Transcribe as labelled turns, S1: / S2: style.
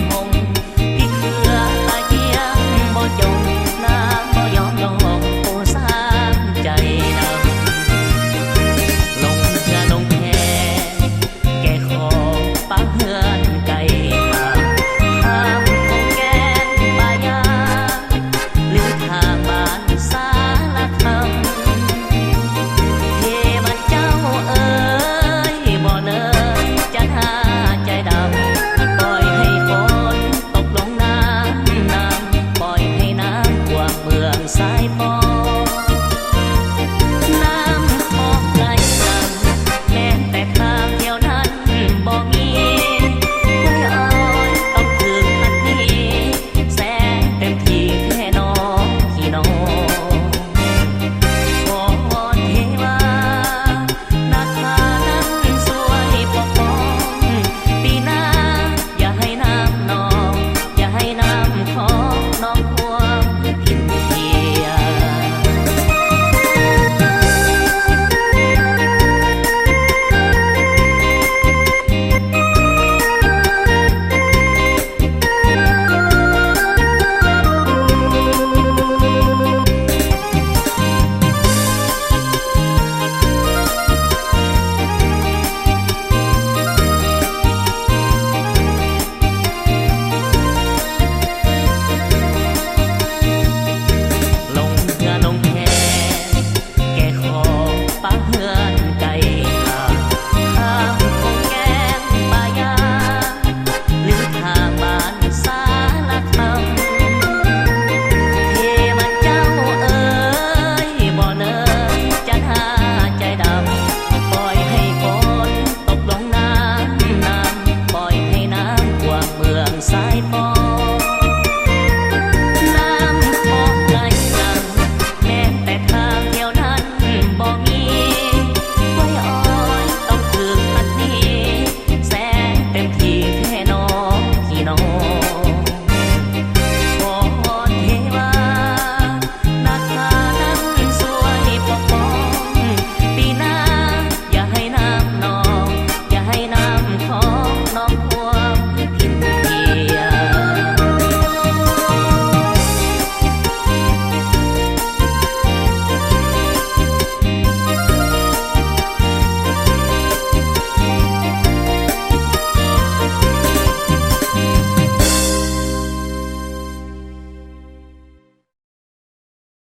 S1: หงพี่เขือตาเยียงบ่จงน้ำบ่ยอมลงโอ้สร้างใจดำลงเรือลงแพแกขอปักเฮือนไก่ข้ามคงแกนป่ายาหรือทางบ้านสารคำเทมันเจ้าเอ๋ยบ่เลยจะหาใจดำปล่อยให้ฝนตกลงน้ำปล่อยให้น้ำท่วมเมืองสายฟอน้ำออกไหลหลังแม้แต่ทางเดียวนั้นบ่มีห้วยอ้อยต้องถึงอันนี้แสงเต็มที่แค่น้องพี่น้อง ขอวอนเทวานาคานั้นสวยปกป้องปีหน้าอย่าให้น้ำนองอย่าให้น้ำของน้องท่วมทินเทีย ลงเรือลงแพแกขอปักเฮือนไก่ข้ามคงแกนป่ายาหรือทางบ้านสารคำเทมันเจ้าเอ๋ยบ่เลยจะหาใจดำปล่อยให้ฝนตกลงน้ำปล่อยให้น้ำท่วมเมืองสายฟอ